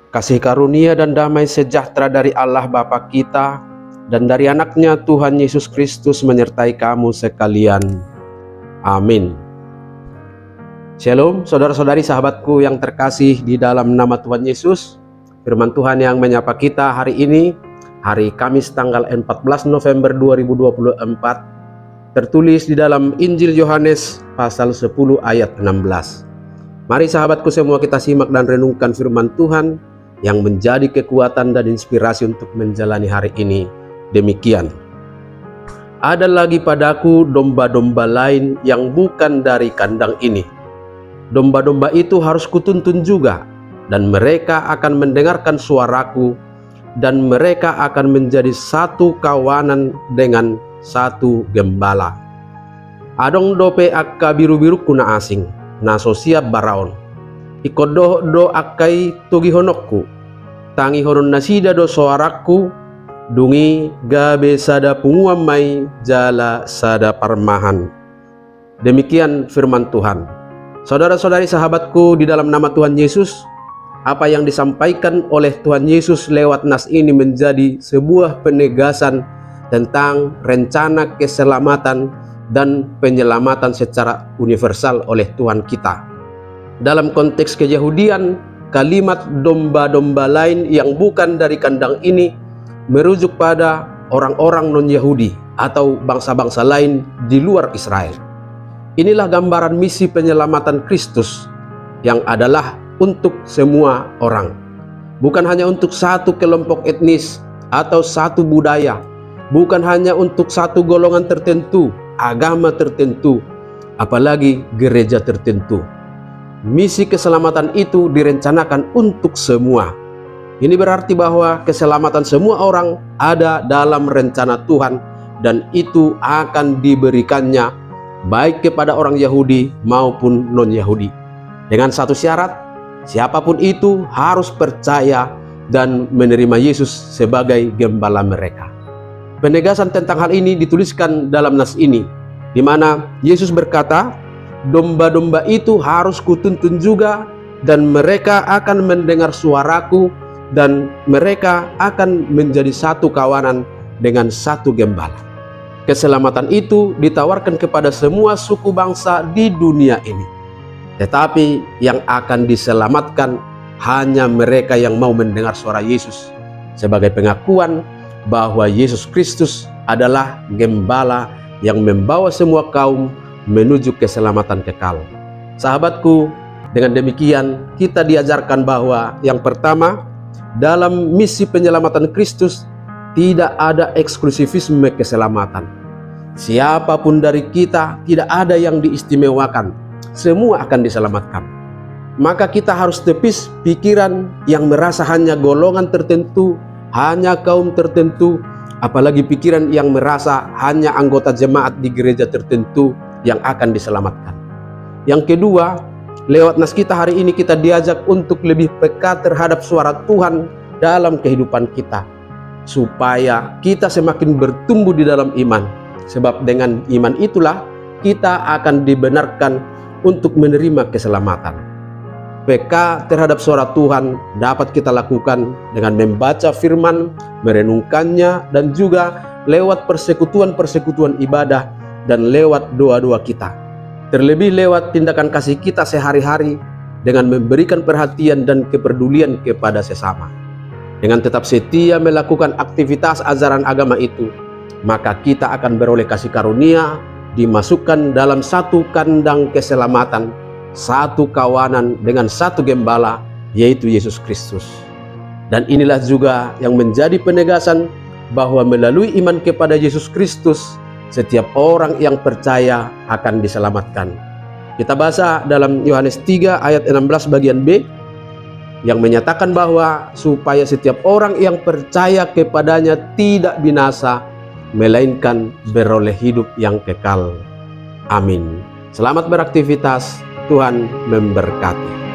Kasih karunia dan damai sejahtera dari Allah Bapa kita dan dari anaknya Tuhan Yesus Kristus menyertai kamu sekalian. Amin. Shalom saudara-saudari sahabatku yang terkasih di dalam nama Tuhan Yesus. Firman Tuhan yang menyapa kita hari ini, hari Kamis tanggal 14 November 2024, tertulis di dalam Injil Yohanes pasal 10 ayat 16. Mari sahabatku semua kita simak dan renungkan firman Tuhan yang menjadi kekuatan dan inspirasi untuk menjalani hari ini. Demikian. Ada lagi padaku domba-domba lain yang bukan dari kandang ini. Domba-domba itu harus kutuntun juga, dan mereka akan mendengarkan suaraku, dan mereka akan menjadi satu kawanan dengan satu gembala. Adong dope akka biru-biru kuna asing, naso siap baraon. Ikodo do akai togi honokku, tangi honon nasida do suaraku, dungi gabe sada punguam mai jala sada parmahan. Demikian firman Tuhan. Saudara-saudari sahabatku di dalam nama Tuhan Yesus, apa yang disampaikan oleh Tuhan Yesus lewat nas ini menjadi sebuah penegasan tentang rencana keselamatan dan penyelamatan secara universal oleh Tuhan kita. Dalam konteks keyahudian, kalimat domba-domba lain yang bukan dari kandang ini merujuk pada orang-orang non-Yahudi atau bangsa-bangsa lain di luar Israel. Inilah gambaran misi penyelamatan Kristus yang adalah untuk semua orang, bukan hanya untuk satu kelompok etnis atau satu budaya, bukan hanya untuk satu golongan tertentu, agama tertentu, apalagi gereja tertentu. Misi keselamatan itu direncanakan untuk semua. Ini berarti bahwa keselamatan semua orang ada dalam rencana Tuhan, dan itu akan diberikannya baik kepada orang Yahudi maupun non-Yahudi. Dengan satu syarat, siapapun itu harus percaya dan menerima Yesus sebagai gembala mereka. Penegasan tentang hal ini dituliskan dalam nas ini, di mana Yesus berkata, domba-domba itu harus kutuntun juga, dan mereka akan mendengar suaraku, dan mereka akan menjadi satu kawanan dengan satu gembala. Keselamatan itu ditawarkan kepada semua suku bangsa di dunia ini. Tetapi yang akan diselamatkan hanya mereka yang mau mendengar suara Yesus sebagai pengakuan bahwa Yesus Kristus adalah gembala yang membawa semua kaum menuju keselamatan kekal. Sahabatku, dengan demikian kita diajarkan bahwa yang pertama, dalam misi penyelamatan Kristus tidak ada eksklusivisme keselamatan. Siapapun dari kita tidak ada yang diistimewakan, semua akan diselamatkan. Maka kita harus tepis pikiran yang merasa hanya golongan tertentu, hanya kaum tertentu, apalagi pikiran yang merasa hanya anggota jemaat di gereja tertentu yang akan diselamatkan. Yang kedua, lewat nas kita hari ini kita diajak untuk lebih peka terhadap suara Tuhan dalam kehidupan kita, supaya kita semakin bertumbuh di dalam iman. Sebab dengan iman itulah kita akan dibenarkan untuk menerima keselamatan. Peka terhadap suara Tuhan dapat kita lakukan dengan membaca firman, merenungkannya, dan juga lewat persekutuan-persekutuan ibadah dan lewat doa-doa kita. Terlebih lewat tindakan kasih kita sehari-hari dengan memberikan perhatian dan kepedulian kepada sesama. Dengan tetap setia melakukan aktivitas ajaran agama itu, maka kita akan beroleh kasih karunia, dimasukkan dalam satu kandang keselamatan, satu kawanan dengan satu gembala, yaitu Yesus Kristus. Dan inilah juga yang menjadi penegasan bahwa melalui iman kepada Yesus Kristus, setiap orang yang percaya akan diselamatkan. Kita baca dalam Yohanes 3 ayat 16 bagian B, yang menyatakan bahwa supaya setiap orang yang percaya kepadanya tidak binasa, melainkan beroleh hidup yang kekal. Amin. Selamat beraktivitas, Tuhan memberkati.